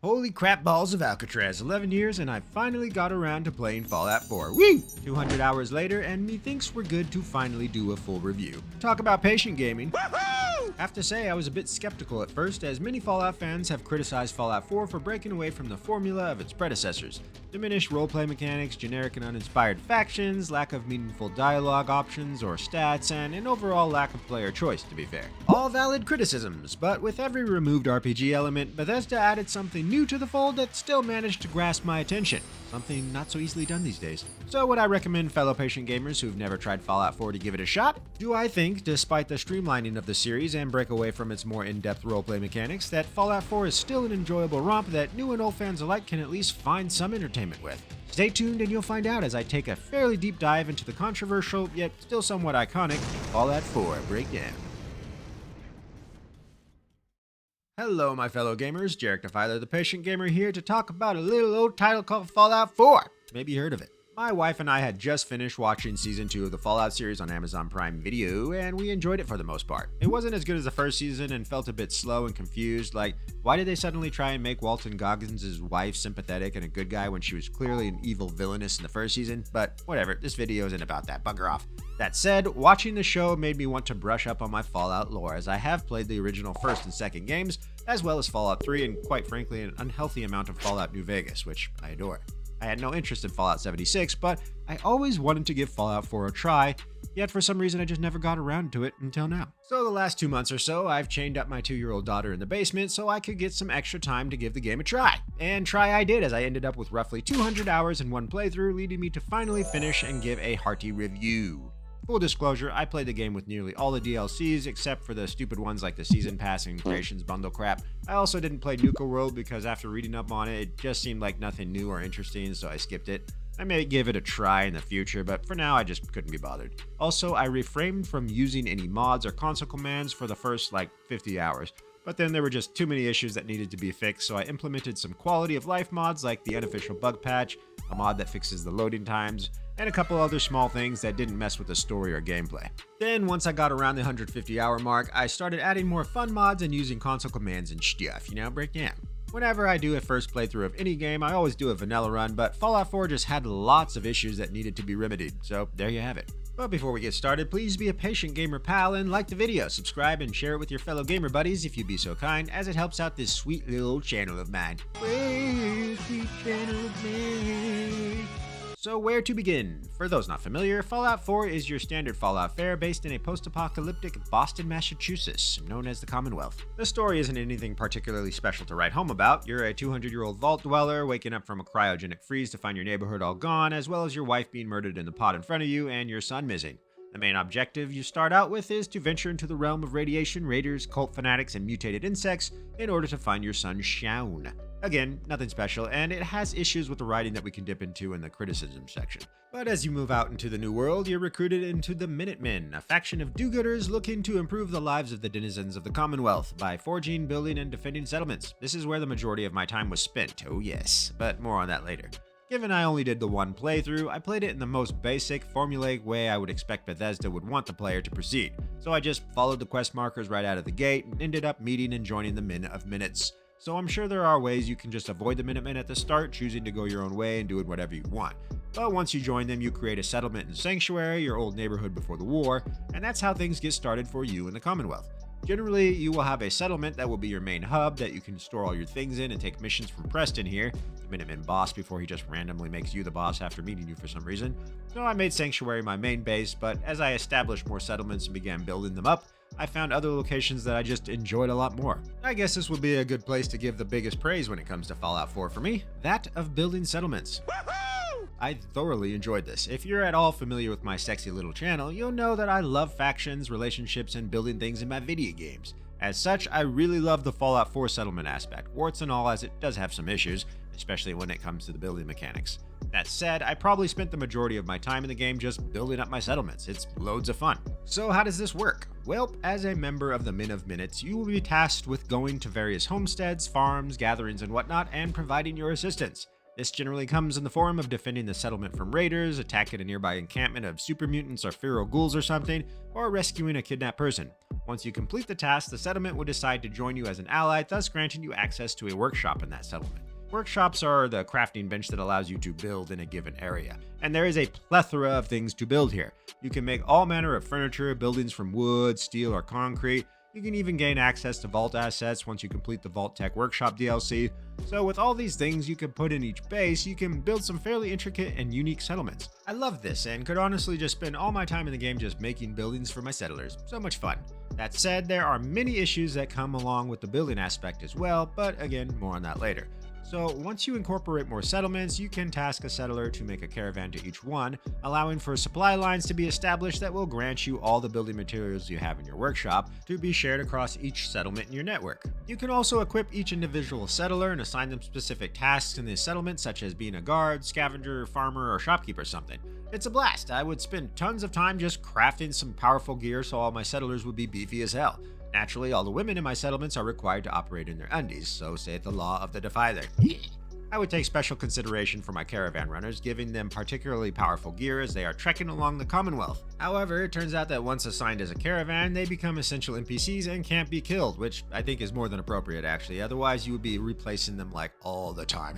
Holy crap balls of Alcatraz, 11 years and I finally got around to playing Fallout 4. Woo! 200 hours later and methinks we're good to finally do a full review. Talk about patient gaming. Have to say, I was a bit skeptical at first, as many Fallout fans have criticized Fallout 4 for breaking away from the formula of its predecessors. Diminished roleplay mechanics, generic and uninspired factions, lack of meaningful dialogue options or stats, and an overall lack of player choice, to be fair. All valid criticisms, but with every removed RPG element, Bethesda added something new to the fold that still managed to grasp my attention. Something not so easily done these days. So would I recommend fellow patient gamers who've never tried Fallout 4 to give it a shot? Do I think, despite the streamlining of the series and break away from its more in-depth roleplay mechanics, that Fallout 4 is still an enjoyable romp that new and old fans alike can at least find some entertainment with? Stay tuned and you'll find out as I take a fairly deep dive into the controversial, yet still somewhat iconic, Fallout 4 breakdown. Hello my fellow gamers, Jarek Defiler the Patient Gamer here to talk about a little old title called Fallout 4. Maybe you heard of it. My wife and I had just finished watching Season 2 of the Fallout series on Amazon Prime Video, and we enjoyed it for the most part. It wasn't as good as the first season and felt a bit slow and confused, like, why did they suddenly try and make Walton Goggins' wife sympathetic and a good guy when she was clearly an evil villainess in the first season? But whatever, this video isn't about that, bugger off. That said, watching the show made me want to brush up on my Fallout lore, as I have played the original first and second games, as well as Fallout 3 and quite frankly an unhealthy amount of Fallout New Vegas, which I adore. I had no interest in Fallout 76, but I always wanted to give Fallout 4 a try, yet for some reason I just never got around to it until now. So the last 2 months or so, I've chained up my 2-year-old daughter in the basement so I could get some extra time to give the game a try. And try I did, as I ended up with roughly 200 hours in one playthrough, leading me to finally finish and give a hearty review. Full disclosure, I played the game with nearly all the DLCs except for the stupid ones like the Season Pass and Creations Bundle crap. I also didn't play Nuka World because after reading up on it, it just seemed like nothing new or interesting, so I skipped it. I may give it a try in the future, but for now I just couldn't be bothered. Also, I refrained from using any mods or console commands for the first 50 hours. But then there were just too many issues that needed to be fixed, so I implemented some quality of life mods like the unofficial bug patch, a mod that fixes the loading times, and a couple other small things that didn't mess with the story or gameplay. Then, once I got around the 150 hour mark, I started adding more fun mods and using console commands and stuff, breakdown. Whenever I do a first playthrough of any game, I always do a vanilla run, but Fallout 4 just had lots of issues that needed to be remedied, so there you have it. But before we get started, please be a patient gamer pal and like the video, subscribe, and share it with your fellow gamer buddies if you'd be so kind, as it helps out this sweet little channel of mine. Sweet channel of mine. So where to begin? For those not familiar, Fallout 4 is your standard Fallout fare based in a post-apocalyptic Boston, Massachusetts, known as the Commonwealth. The story isn't anything particularly special to write home about. You're a 200-year-old vault dweller waking up from a cryogenic freeze to find your neighborhood all gone, as well as your wife being murdered in the pot in front of you and your son missing. The main objective you start out with is to venture into the realm of radiation, raiders, cult fanatics, and mutated insects in order to find your son Shaun. Again, nothing special, and it has issues with the writing that we can dip into in the criticism section. But as you move out into the new world, you're recruited into the Minutemen, a faction of do-gooders looking to improve the lives of the denizens of the Commonwealth by forging, building, and defending settlements. This is where the majority of my time was spent, oh yes, but more on that later. Given I only did the one playthrough, I played it in the most basic, formulaic way I would expect Bethesda would want the player to proceed. So I just followed the quest markers right out of the gate and ended up meeting and joining the Men of Minutes. So I'm sure there are ways you can just avoid the Minutemen at the start, choosing to go your own way and doing whatever you want. But once you join them, you create a settlement in Sanctuary, your old neighborhood before the war, and that's how things get started for you in the Commonwealth. Generally, you will have a settlement that will be your main hub that you can store all your things in and take missions from Preston here, the Minuteman boss, before he just randomly makes you the boss after meeting you for some reason. So I made Sanctuary my main base, but as I established more settlements and began building them up, I found other locations that I just enjoyed a lot more. I guess this would be a good place to give the biggest praise when it comes to Fallout 4 for me, that of building settlements. I thoroughly enjoyed this. If you're at all familiar with my sexy little channel, you'll know that I love factions, relationships, and building things in my video games. As such, I really love the Fallout 4 settlement aspect, warts and all, as it does have some issues, especially when it comes to the building mechanics. That said, I probably spent the majority of my time in the game just building up my settlements. It's loads of fun. So how does this work? Well, as a member of the Men of Minutes, you will be tasked with going to various homesteads, farms, gatherings, and whatnot, and providing your assistance. This generally comes in the form of defending the settlement from raiders, attacking a nearby encampment of super mutants or feral ghouls or something, or rescuing a kidnapped person. Once you complete the task, the settlement will decide to join you as an ally, thus granting you access to a workshop in that settlement. Workshops are the crafting bench that allows you to build in a given area, and there is a plethora of things to build here. You can make all manner of furniture, buildings from wood, steel, or concrete. You can even gain access to vault assets once you complete the Vault Tech Workshop DLC. So with all these things you can put in each base, you can build some fairly intricate and unique settlements. I love this and could honestly just spend all my time in the game just making buildings for my settlers. So much fun. That said, there are many issues that come along with the building aspect as well, but again, more on that later. So once you incorporate more settlements, you can task a settler to make a caravan to each one, allowing for supply lines to be established that will grant you all the building materials you have in your workshop to be shared across each settlement in your network. You can also equip each individual settler and assign them specific tasks in the settlement, such as being a guard, scavenger, farmer, or shopkeeper or something. It's a blast. I would spend tons of time just crafting some powerful gear so all my settlers would be beefy as hell. Naturally, all the women in my settlements are required to operate in their undies, so saith the law of the Defiler. I would take special consideration for my caravan runners, giving them particularly powerful gear as they are trekking along the Commonwealth. However, it turns out that once assigned as a caravan, they become essential NPCs and can't be killed, which I think is more than appropriate actually, otherwise you would be replacing them like all the time.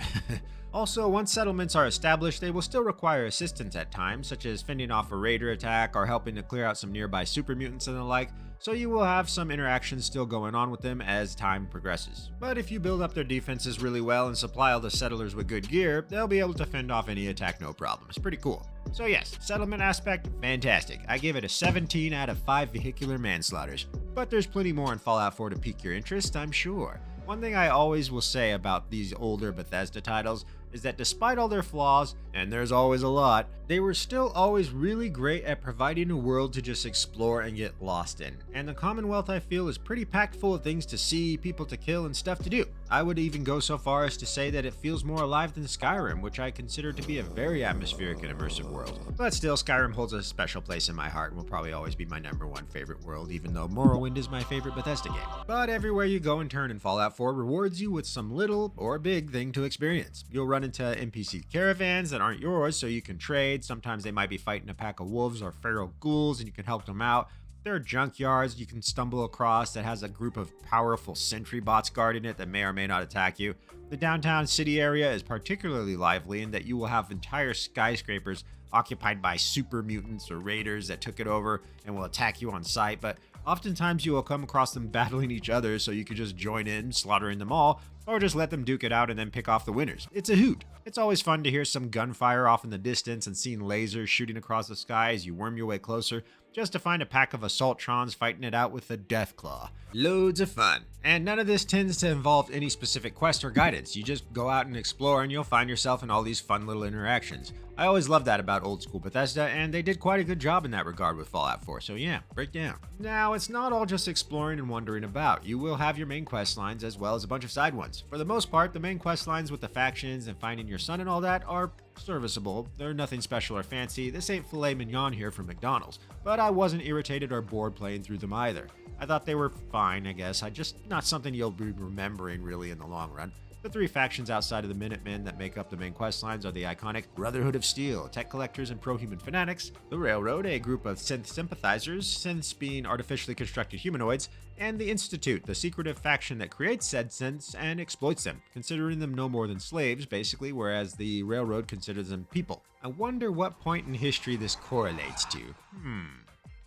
Also, once settlements are established, they will still require assistance at times, such as fending off a raider attack or helping to clear out some nearby super mutants and the like, so you will have some interactions still going on with them as time progresses. But if you build up their defenses really well and supply all the settlers with good gear, they'll be able to fend off any attack no problem. It's pretty cool. So yes, settlement aspect, fantastic. I give it a 17 out of 5 vehicular manslaughters. But there's plenty more in Fallout 4 to pique your interest, I'm sure. One thing I always will say about these older Bethesda titles is that despite all their flaws, and there's always a lot, they were still always really great at providing a world to just explore and get lost in. And the Commonwealth, I feel, is pretty packed full of things to see, people to kill, and stuff to do. I would even go so far as to say that it feels more alive than Skyrim, which I consider to be a very atmospheric and immersive world. But still, Skyrim holds a special place in my heart and will probably always be my #1 favorite world, even though Morrowind is my favorite Bethesda game. But everywhere you go and turn in Fallout 4 rewards you with some little or big thing to experience. You'll run into NPC caravans that aren't yours, so you can trade. Sometimes they might be fighting a pack of wolves or feral ghouls and you can help them out. There are junkyards you can stumble across that has a group of powerful sentry bots guarding it that may or may not attack you. The downtown city area is particularly lively in that you will have entire skyscrapers occupied by super mutants or raiders that took it over and will attack you on sight, but oftentimes you will come across them battling each other, so you could just join in, slaughtering them all, or just let them duke it out and then pick off the winners. It's a hoot. It's always fun to hear some gunfire off in the distance and seeing lasers shooting across the sky as you worm your way closer, just to find a pack of Assaultrons fighting it out with the Deathclaw. Loads of fun. And none of this tends to involve any specific quest or guidance. You just go out and explore and you'll find yourself in all these fun little interactions. I always loved that about old school Bethesda, and they did quite a good job in that regard with Fallout 4, so yeah, break down. Now, it's not all just exploring and wandering about. You will have your main quest lines as well as a bunch of side ones. For the most part, the main quest lines with the factions and finding your son and all that are serviceable. They're nothing special or fancy. This ain't filet mignon here from McDonald's, but I wasn't irritated or bored playing through them either. I thought they were fine, I guess. Just not something you'll be remembering really in the long run. The 3 factions outside of the Minutemen that make up the main quest lines are the iconic Brotherhood of Steel, tech collectors and pro-human fanatics, the Railroad, a group of synth sympathizers, synths being artificially constructed humanoids, and the Institute, the secretive faction that creates said synths and exploits them, considering them no more than slaves, basically, whereas the Railroad considers them people. I wonder what point in history this correlates to.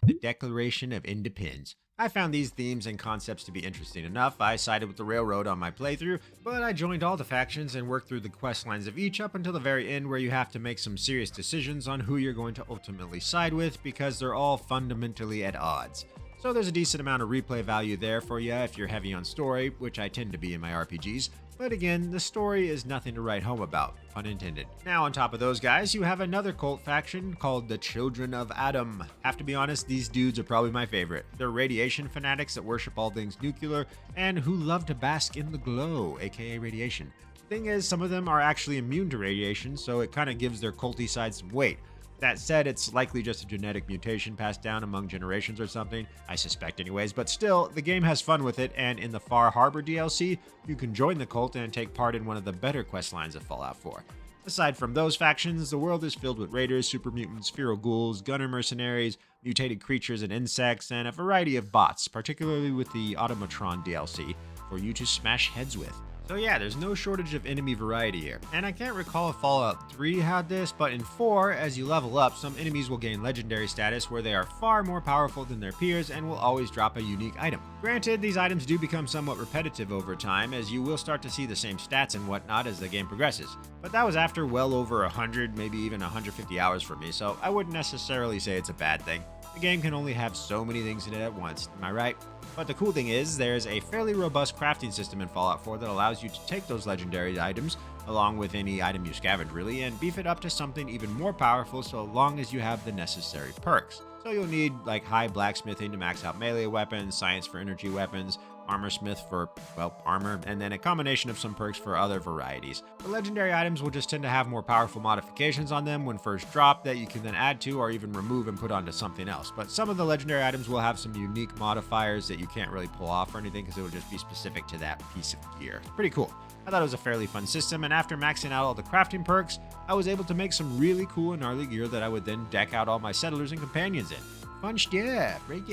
The Declaration of Independence. I found these themes and concepts to be interesting enough. I sided with the Railroad on my playthrough, but I joined all the factions and worked through the quest lines of each up until the very end, where you have to make some serious decisions on who you're going to ultimately side with because they're all fundamentally at odds. So there's a decent amount of replay value there for you if you're heavy on story, which I tend to be in my RPGs. But again, the story is nothing to write home about, pun intended. Now on top of those guys, you have another cult faction called the Children of Atom. Have to be honest, these dudes are probably my favorite. They're radiation fanatics that worship all things nuclear and who love to bask in the glow, aka radiation. Thing is, some of them are actually immune to radiation, so it kind of gives their culty side some weight. That said, it's likely just a genetic mutation passed down among generations or something, I suspect anyways, but still, the game has fun with it, and in the Far Harbor DLC, you can join the cult and take part in one of the better quest lines of Fallout 4. Aside from those factions, the world is filled with raiders, super mutants, feral ghouls, gunner mercenaries, mutated creatures and insects, and a variety of bots, particularly with the Automatron DLC, for you to smash heads with. So yeah, there's no shortage of enemy variety here. And I can't recall if Fallout 3 had this, but in 4, as you level up, some enemies will gain legendary status where they are far more powerful than their peers and will always drop a unique item. Granted, these items do become somewhat repetitive over time, as you will start to see the same stats and whatnot as the game progresses. But that was after well over 100, maybe even 150 hours for me, so I wouldn't necessarily say it's a bad thing. The game can only have so many things in it at once, am I right? But the cool thing is, there's a fairly robust crafting system in Fallout 4 that allows you to take those legendary items, along with any item you scavenge really, and beef it up to something even more powerful so long as you have the necessary perks. So you'll need like high blacksmithing to max out melee weapons, science for energy weapons, armorsmith for, well, armor, and then a combination of some perks for other varieties. The legendary items will just tend to have more powerful modifications on them when first dropped that you can then add to or even remove and put onto something else. But some of the legendary items will have some unique modifiers that you can't really pull off or anything because it will just be specific to that piece of gear. It's pretty cool. I thought it was a fairly fun system, and after maxing out all the crafting perks, I was able to make some really cool and gnarly gear that I would then deck out all my settlers and companions in. Fun stuff, right?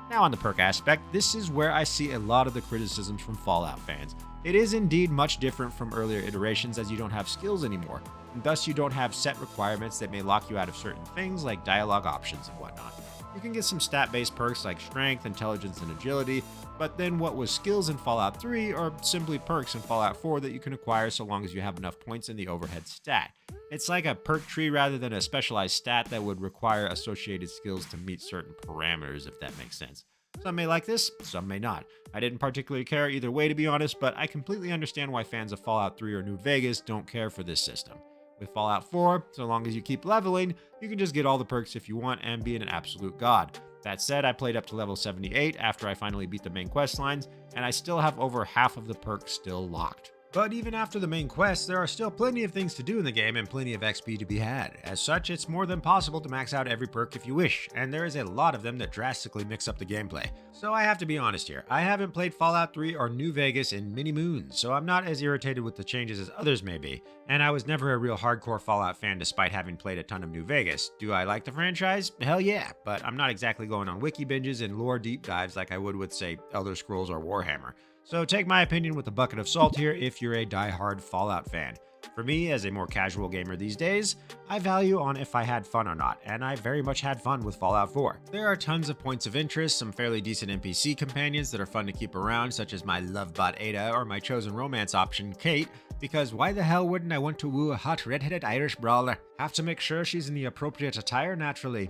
Now on the perk aspect, this is where I see a lot of the criticisms from Fallout fans. It is indeed much different from earlier iterations as you don't have skills anymore, and thus you don't have set requirements that may lock you out of certain things like dialogue options and whatnot. You can get some stat-based perks like strength, intelligence, and agility, but then what was skills in Fallout 3 are simply perks in Fallout 4 that you can acquire so long as you have enough points in the overhead stat. It's like a perk tree rather than a specialized stat that would require associated skills to meet certain parameters, if that makes sense. Some may like this, some may not. I didn't particularly care either way, to be honest, but I completely understand why fans of Fallout 3 or New Vegas don't care for this system. With Fallout 4, so long as you keep leveling, you can just get all the perks if you want and be an absolute god. That said, I played up to level 78 after I finally beat the main quest lines, and I still have over half of the perks still locked. But even after the main quest, there are still plenty of things to do in the game and plenty of XP to be had. As such, it's more than possible to max out every perk if you wish, and there is a lot of them that drastically mix up the gameplay. So I have to be honest here, I haven't played Fallout 3 or New Vegas in many moons, so I'm not as irritated with the changes as others may be. And I was never a real hardcore Fallout fan despite having played a ton of New Vegas. Do I like the franchise? Hell yeah, but I'm not exactly going on wiki binges and lore deep dives like I would with, say, Elder Scrolls or Warhammer. So take my opinion with a bucket of salt here if you're a die-hard Fallout fan. For me, as a more casual gamer these days, I value on if I had fun or not, and I very much had fun with Fallout 4. There are tons of points of interest, some fairly decent NPC companions that are fun to keep around, such as my love bot Ada or my chosen romance option, Kate, because why the hell wouldn't I want to woo a hot red-headed Irish brawler? Have to make sure she's in the appropriate attire naturally.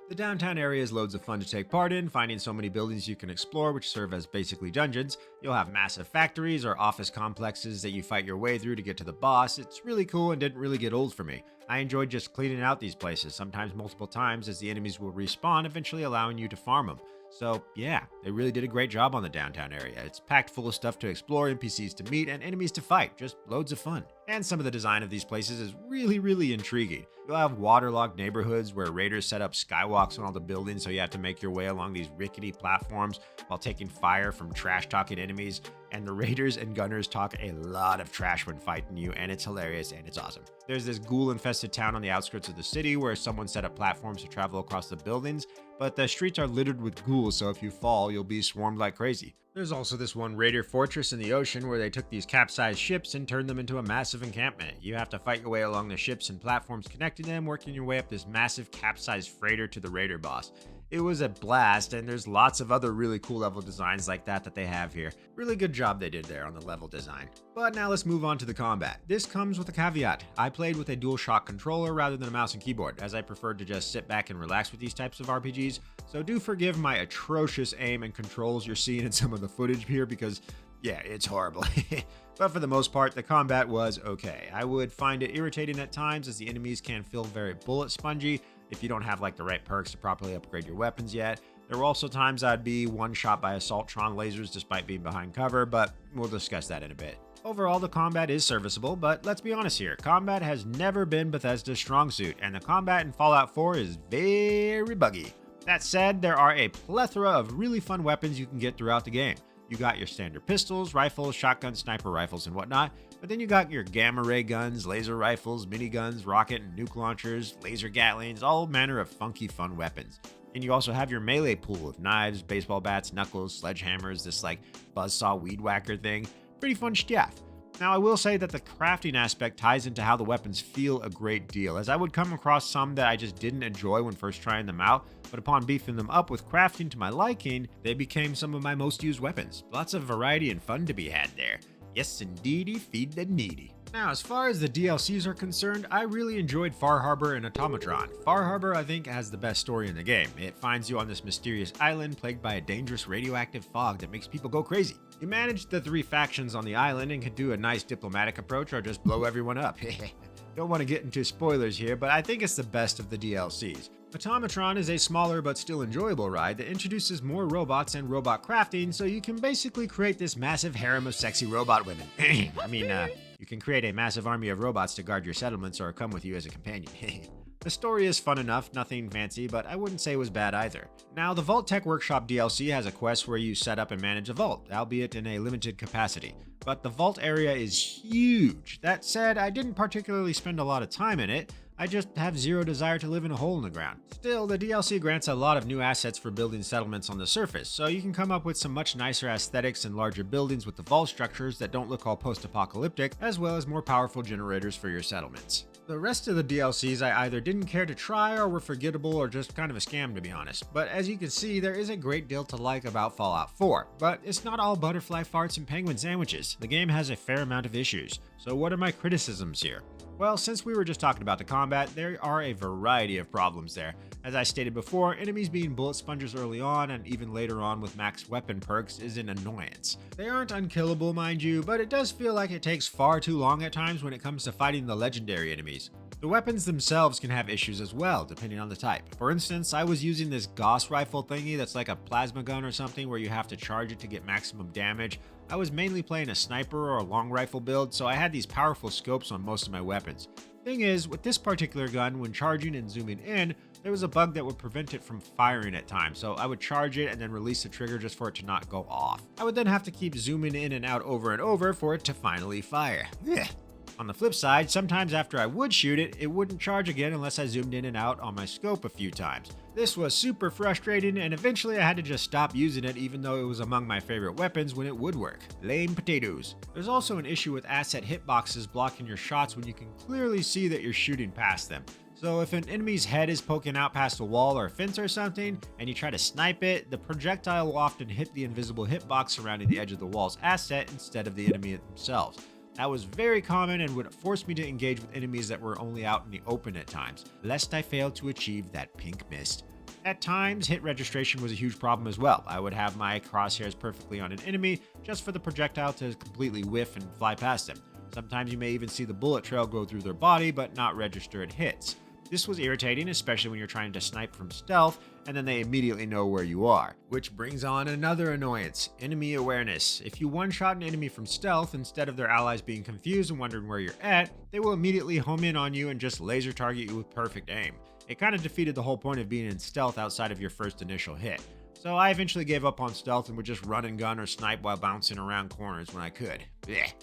The downtown area is loads of fun to take part in, finding so many buildings you can explore which serve as basically dungeons. You'll have massive factories or office complexes that you fight your way through to get to the boss. It's really cool and didn't really get old for me. I enjoyed just cleaning out these places, sometimes multiple times as the enemies will respawn, eventually allowing you to farm them. So yeah, they really did a great job on the downtown area. It's packed full of stuff to explore, NPCs to meet, and enemies to fight. Just loads of fun. And some of the design of these places is really intriguing. You'll have waterlogged neighborhoods where raiders set up skywalks on all the buildings so you have to make your way along these rickety platforms while taking fire from trash-talking enemies. And the raiders and gunners talk a lot of trash when fighting you, and it's hilarious and it's awesome. There's this ghoul-infested town on the outskirts of the city where someone set up platforms to travel across the buildings, but the streets are littered with ghouls, so if you fall, you'll be swarmed like crazy. There's also this one raider fortress in the ocean where they took these capsized ships and turned them into a massive encampment. You have to fight your way along the ships and platforms connecting them, working your way up this massive capsized freighter to the raider boss. It was a blast, and there's lots of other really cool level designs like that they have here. Really good job they did there on the level design. But now let's move on to the combat. This comes with a caveat. I played with a DualShock controller rather than a mouse and keyboard, as I preferred to just sit back and relax with these types of RPGs, so do forgive my atrocious aim and controls you're seeing in some of the footage here because, yeah, it's horrible. But for the most part, the combat was okay. I would find it irritating at times as the enemies can feel very bullet spongy if you don't have like the right perks to properly upgrade your weapons yet. There were also times I'd be one shot by assaultron lasers despite being behind cover, but we'll discuss that in a bit. Overall, the combat is serviceable, but let's be honest here, combat has never been Bethesda's strong suit, and the combat in Fallout 4 is very buggy. That said, there are a plethora of really fun weapons you can get throughout the game. You got your standard pistols, rifles, shotguns, sniper rifles, and whatnot, but then you got your gamma ray guns, laser rifles, miniguns, rocket and nuke launchers, laser gatlings, all manner of funky fun weapons. And you also have your melee pool of knives, baseball bats, knuckles, sledgehammers, this like buzzsaw weed whacker thing. Pretty fun stuff. Now, I will say that the crafting aspect ties into how the weapons feel a great deal, as I would come across some that I just didn't enjoy when first trying them out, but upon beefing them up with crafting to my liking, they became some of my most used weapons. Lots of variety and fun to be had there. Yes, indeedy, feed the needy. Now, as far as the DLCs are concerned, I really enjoyed Far Harbor and Automatron. Far Harbor, I think, has the best story in the game. It finds you on this mysterious island plagued by a dangerous radioactive fog that makes people go crazy. You manage the 3 factions on the island and can do a nice diplomatic approach or just blow everyone up. Don't want to get into spoilers here, but I think it's the best of the DLCs. Automatron is a smaller but still enjoyable ride that introduces more robots and robot crafting, so you can basically create this massive harem of sexy robot women. You can create a massive army of robots to guard your settlements or come with you as a companion. The story is fun enough, nothing fancy, but I wouldn't say it was bad either. Now, the Vault Tech Workshop DLC has a quest where you set up and manage a vault, albeit in a limited capacity. But the vault area is huge. That said, I didn't particularly spend a lot of time in it. I just have zero desire to live in a hole in the ground. Still, the DLC grants a lot of new assets for building settlements on the surface, so you can come up with some much nicer aesthetics and larger buildings with the vault structures that don't look all post-apocalyptic, as well as more powerful generators for your settlements. The rest of the DLCs I either didn't care to try or were forgettable or just kind of a scam, to be honest. But as you can see, there is a great deal to like about Fallout 4, but it's not all butterfly farts and penguin sandwiches. The game has a fair amount of issues. So what are my criticisms here? Well, since we were just talking about the combat, there are a variety of problems there. As I stated before, enemies being bullet sponges early on and even later on with max weapon perks is an annoyance. They aren't unkillable, mind you, but it does feel like it takes far too long at times when it comes to fighting the legendary enemies. The weapons themselves can have issues as well, depending on the type. For instance, I was using this Gauss rifle thingy that's like a plasma gun or something where you have to charge it to get maximum damage. I was mainly playing a sniper or a long rifle build, so I had these powerful scopes on most of my weapons. Thing is, with this particular gun, when charging and zooming in, there was a bug that would prevent it from firing at times, so I would charge it and then release the trigger just for it to not go off. I would then have to keep zooming in and out over and over for it to finally fire. On the flip side, sometimes after I would shoot it, it wouldn't charge again unless I zoomed in and out on my scope a few times. This was super frustrating, and eventually I had to just stop using it even though it was among my favorite weapons when it would work. Lame potatoes. There's also an issue with asset hitboxes blocking your shots when you can clearly see that you're shooting past them. So if an enemy's head is poking out past a wall or a fence or something, and you try to snipe it, the projectile will often hit the invisible hitbox surrounding the edge of the wall's asset instead of the enemy themselves. That was very common and would force me to engage with enemies that were only out in the open at times, lest I fail to achieve that pink mist. At times, hit registration was a huge problem as well. I would have my crosshairs perfectly on an enemy just for the projectile to completely whiff and fly past them. Sometimes you may even see the bullet trail go through their body but not register it hits. This was irritating, especially when you're trying to snipe from stealth and then they immediately know where you are. Which brings on another annoyance, enemy awareness. If you one-shot an enemy from stealth, instead of their allies being confused and wondering where you're at, they will immediately home in on you and just laser target you with perfect aim. It kind of defeated the whole point of being in stealth outside of your first initial hit. So I eventually gave up on stealth and would just run and gun or snipe while bouncing around corners when I could. Blech.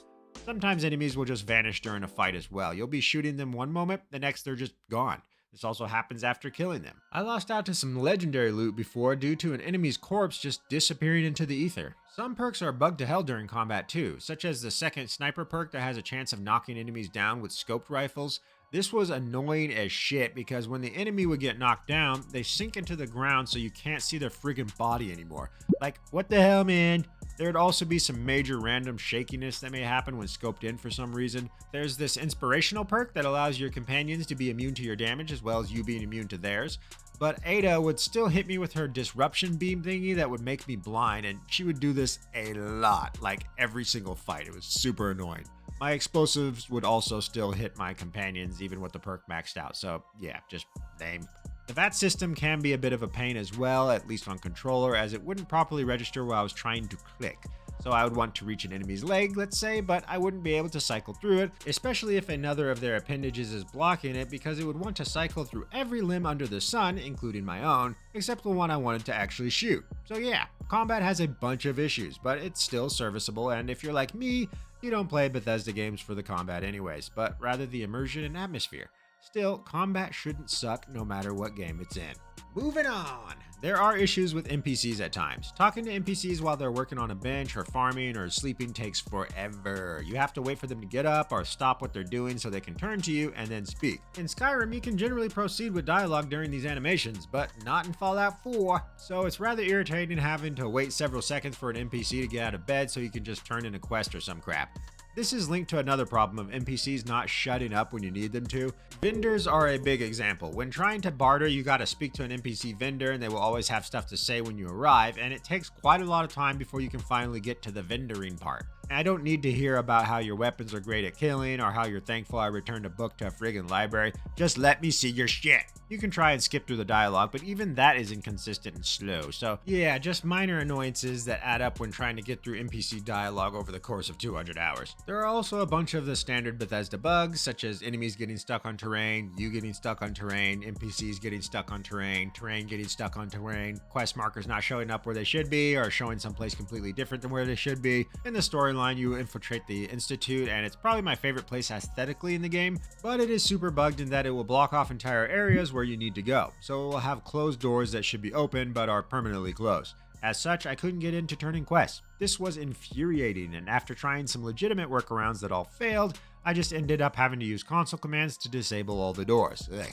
Sometimes enemies will just vanish during a fight as well. You'll be shooting them one moment, the next they're just gone. This also happens after killing them. I lost out to some legendary loot before due to an enemy's corpse just disappearing into the ether. Some perks are bugged to hell during combat too, such as the second sniper perk that has a chance of knocking enemies down with scoped rifles. This was annoying as shit because when the enemy would get knocked down, they sink into the ground so you can't see their friggin' body anymore. Like, what the hell, man? There'd also be some major random shakiness that may happen when scoped in for some reason. There's this inspirational perk that allows your companions to be immune to your damage as well as you being immune to theirs. But Ada would still hit me with her disruption beam thingy that would make me blind, and she would do this a lot, like every single fight. It was super annoying. My explosives would also still hit my companions even with the perk maxed out, so yeah, just lame. The VAT system can be a bit of a pain as well, at least on controller, as it wouldn't properly register while I was trying to click. So I would want to reach an enemy's leg, let's say, but I wouldn't be able to cycle through it, especially if another of their appendages is blocking it, because it would want to cycle through every limb under the sun, including my own, except the one I wanted to actually shoot. So yeah, combat has a bunch of issues, but it's still serviceable, and if you're like me, you don't play Bethesda games for the combat anyways, but rather the immersion and atmosphere. Still, combat shouldn't suck no matter what game it's in. Moving on! There are issues with NPCs at times. Talking to NPCs while they're working on a bench or farming or sleeping takes forever. You have to wait for them to get up or stop what they're doing so they can turn to you and then speak. In Skyrim, you can generally proceed with dialogue during these animations, but not in Fallout 4. So it's rather irritating having to wait several seconds for an NPC to get out of bed so you can just turn in a quest or some crap. This is linked to another problem of NPCs not shutting up when you need them to. Vendors are a big example. When trying to barter, you gotta speak to an NPC vendor and they will always have stuff to say when you arrive, and it takes quite a lot of time before you can finally get to the vendoring part. And I don't need to hear about how your weapons are great at killing or how you're thankful I returned a book to a friggin' library. Just let me see your shit. You can try and skip through the dialogue, but even that is inconsistent and slow. So yeah, just minor annoyances that add up when trying to get through NPC dialogue over the course of 200 hours. There are also a bunch of the standard Bethesda bugs, such as enemies getting stuck on terrain, you getting stuck on terrain, NPCs getting stuck on terrain, terrain getting stuck on terrain, quest markers not showing up where they should be or showing someplace completely different than where they should be. In the storyline, you infiltrate the Institute, and it's probably my favorite place aesthetically in the game, but it is super bugged in that it will block off entire areas where you need to go. So it will have closed doors that should be open but are permanently closed. As such, I couldn't get into turning quests. This was infuriating, and after trying some legitimate workarounds that all failed, I just ended up having to use console commands to disable all the doors. Ugh.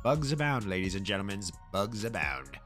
Bugs abound, ladies and gentlemen, bugs abound.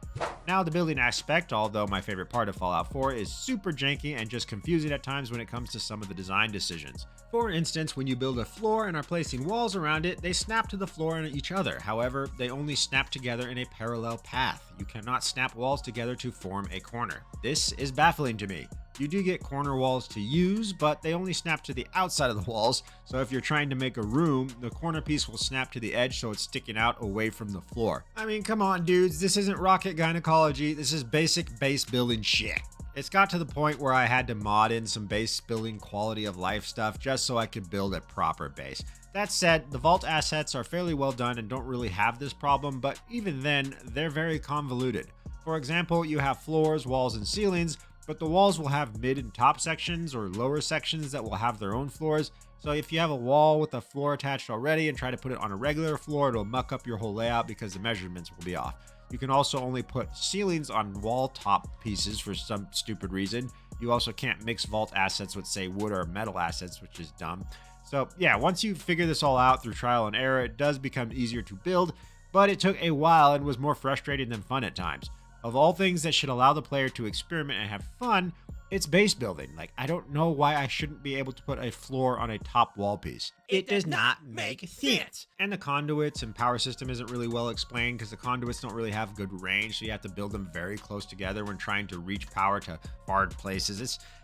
Now, the building aspect, although my favorite part of Fallout 4, is super janky and just confusing at times when it comes to some of the design decisions. For instance, when you build a floor and are placing walls around it, they snap to the floor and each other. However, they only snap together in a parallel path. You cannot snap walls together to form a corner. This is baffling to me. You do get corner walls to use, but they only snap to the outside of the walls, so if you're trying to make a room, the corner piece will snap to the edge so it's sticking out away from the floor. I mean, come on dudes, this isn't rocket gynecology, this is basic base building shit. It's got to the point where I had to mod in some base building quality of life stuff just so I could build a proper base. That said, the vault assets are fairly well done and don't really have this problem, but even then, they're very convoluted. For example, you have floors, walls, and ceilings, but the walls will have mid and top sections or lower sections that will have their own floors. So if you have a wall with a floor attached already and try to put it on a regular floor, it'll muck up your whole layout because the measurements will be off. You can also only put ceilings on wall top pieces for some stupid reason. You also can't mix vault assets with, say, wood or metal assets, which is dumb. So yeah, once you figure this all out through trial and error, it does become easier to build, but it took a while and was more frustrating than fun at times. Of all things that should allow the player to experiment and have fun, it's base building. Like, I don't know why I shouldn't be able to put a floor on a top wall piece. It does not make sense. And the conduits and power system isn't really well explained because the conduits don't really have good range, so you have to build them very close together when trying to reach power to far places.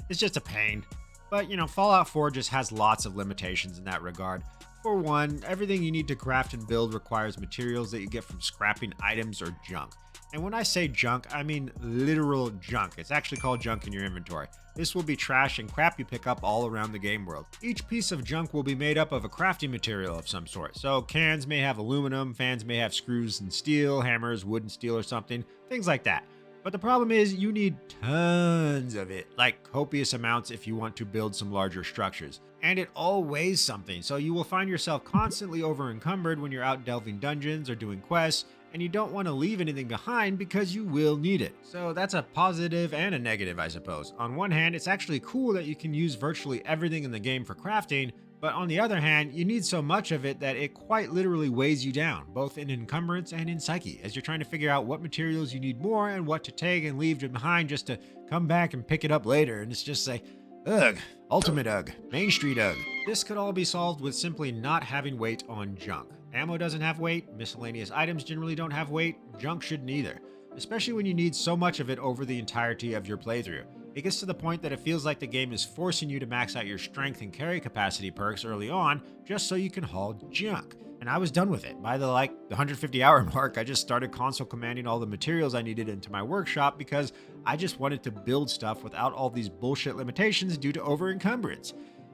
It's just a pain. But, you know, Fallout 4 just has lots of limitations in that regard. For one, everything you need to craft and build requires materials that you get from scrapping items or junk. And when I say junk, I mean literal junk. It's actually called junk in your inventory. This will be trash and crap you pick up all around the game world. Each piece of junk will be made up of a crafting material of some sort. So cans may have aluminum, fans may have screws and steel, hammers, wood and steel or something, things like that. But the problem is you need tons of it, like copious amounts if you want to build some larger structures. And it all weighs something, so you will find yourself constantly over encumbered when you're out delving dungeons or doing quests, and you don't want to leave anything behind because you will need it. So that's a positive and a negative, I suppose. On one hand, it's actually cool that you can use virtually everything in the game for crafting, but on the other hand, you need so much of it that it quite literally weighs you down, both in encumbrance and in psyche, as you're trying to figure out what materials you need more and what to take and leave behind just to come back and pick it up later, and it's just like, ugh, ultimate ugh, Main Street ugh. This could all be solved with simply not having weight on junk. Ammo doesn't have weight, miscellaneous items generally don't have weight, junk shouldn't either, especially when you need so much of it over the entirety of your playthrough. It gets to the point that it feels like the game is forcing you to max out your strength and carry capacity perks early on just so you can haul junk. and I was done with it. By the 150-hour mark, I just started console commanding all the materials I needed into my workshop because I just wanted to build stuff without all these bullshit limitations due to over-encumbrance.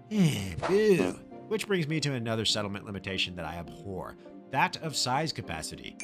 Boo. Which brings me to another settlement limitation that I abhor, that of size capacity.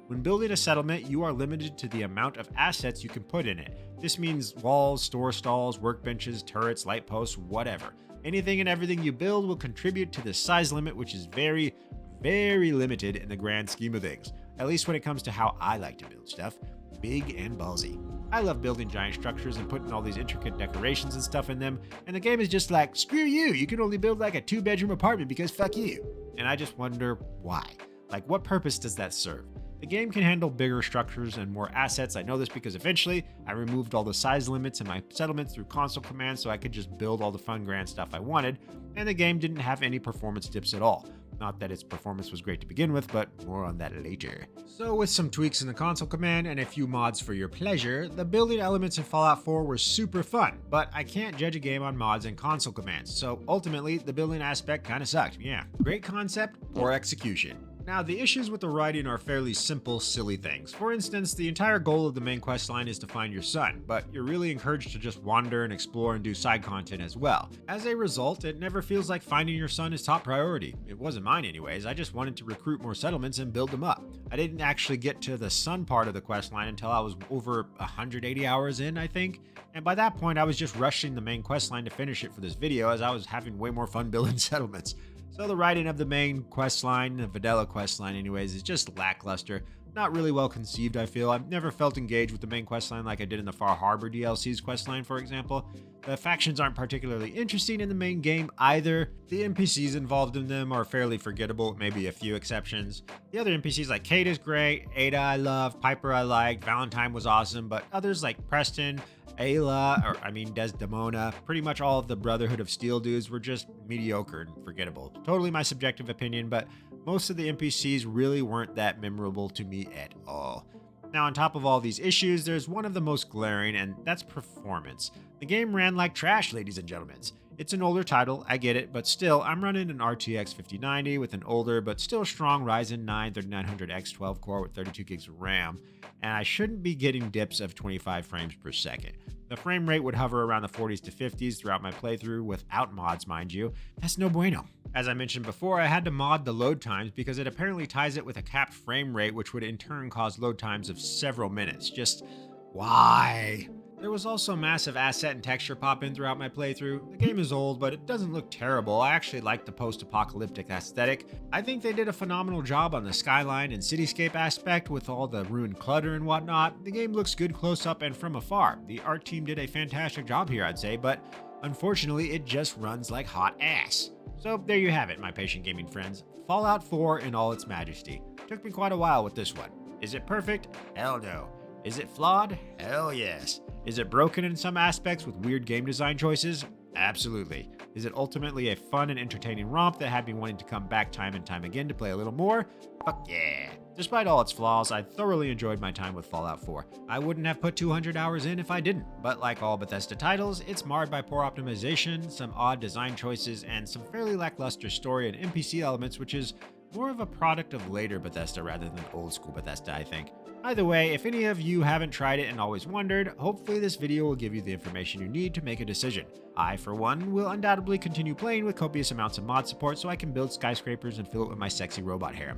When building a settlement, you are limited to the amount of assets you can put in it. This means walls, store stalls, workbenches, turrets, light posts, whatever. Anything and everything you build will contribute to this size limit, which is very, very limited in the grand scheme of things. At least when it comes to how I like to build stuff. Big and ballsy. I love building giant structures and putting all these intricate decorations and stuff in them, and the game is just like, screw you can only build like a 2-bedroom apartment because fuck you. And I just wonder why. Like, what purpose does that serve? The game can handle bigger structures and more assets. I know this because eventually I removed all the size limits in my settlement through console commands so I could just build all the fun grand stuff I wanted, and the game didn't have any performance dips at all. Not that its performance was great to begin with, but more on that later. So with some tweaks in the console command and a few mods for your pleasure, the building elements in Fallout 4 were super fun, but I can't judge a game on mods and console commands, so ultimately the building aspect kinda sucked, yeah. Great concept, poor execution. Now, the issues with the writing are fairly simple, silly things. For instance, the entire goal of the main questline is to find your son, but you're really encouraged to just wander and explore and do side content as well. As a result, it never feels like finding your son is top priority. It wasn't mine anyways, I just wanted to recruit more settlements and build them up. I didn't actually get to the son part of the questline until I was over 180 hours in, I think. And by that point, I was just rushing the main questline to finish it for this video as I was having way more fun building settlements. So the writing of the main questline, the Videla questline anyways, is just lackluster. Not really well conceived, I feel. I've never felt engaged with the main questline like I did in the Far Harbor DLC's questline, for example. The factions aren't particularly interesting in the main game either. The NPCs involved in them are fairly forgettable, maybe a few exceptions. The other NPCs like Kate is great, Ada I love, Piper I liked, Valentine was awesome, but others like Preston, Desdemona, pretty much all of the Brotherhood of Steel dudes were just mediocre and forgettable. Totally my subjective opinion, but most of the NPCs really weren't that memorable to me at all. Now, on top of all these issues, there's one of the most glaring, and that's performance. The game ran like trash, ladies and gentlemen. It's an older title, I get it, but still, I'm running an RTX 5090 with an older but still strong Ryzen 9 3900X 12 core with 32 gigs of RAM, and I shouldn't be getting dips of 25 frames per second. The frame rate would hover around the 40s to 50s throughout my playthrough without mods, mind you. That's no bueno. As I mentioned before, I had to mod the load times because it apparently ties it with a capped frame rate, which would in turn cause load times of several minutes. Just why? There was also massive asset and texture pop-in throughout my playthrough. The game is old, but it doesn't look terrible. I actually like the post-apocalyptic aesthetic. I think they did a phenomenal job on the skyline and cityscape aspect with all the ruined clutter and whatnot. The game looks good close-up and from afar. The art team did a fantastic job here, I'd say, but unfortunately, it just runs like hot ass. So there you have it, my patient gaming friends. Fallout 4 in all its majesty. Took me quite a while with this one. Is it perfect? Hell no. Is it flawed? Hell yes. Is it broken in some aspects with weird game design choices? Absolutely. Is it ultimately a fun and entertaining romp that had me wanting to come back time and time again to play a little more? Fuck yeah. Despite all its flaws, I thoroughly enjoyed my time with Fallout 4. I wouldn't have put 200 hours in if I didn't, but like all Bethesda titles, it's marred by poor optimization, some odd design choices, and some fairly lackluster story and NPC elements, which is more of a product of later Bethesda rather than old school Bethesda, I think. Either way, if any of you haven't tried it and always wondered, hopefully this video will give you the information you need to make a decision. I, for one, will undoubtedly continue playing with copious amounts of mod support so I can build skyscrapers and fill it with my sexy robot hair.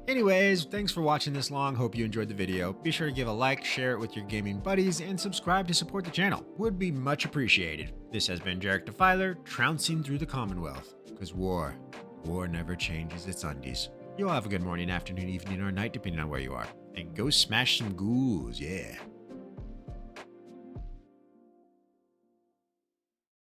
Anyways, thanks for watching this long, hope you enjoyed the video. Be sure to give a like, share it with your gaming buddies, and subscribe to support the channel. Would be much appreciated. This has been Jarek Defiler, trouncing through the Commonwealth. Cause war never changes its undies. You all have a good morning, afternoon, evening, or night, depending on where you are. And go smash some ghouls, yeah.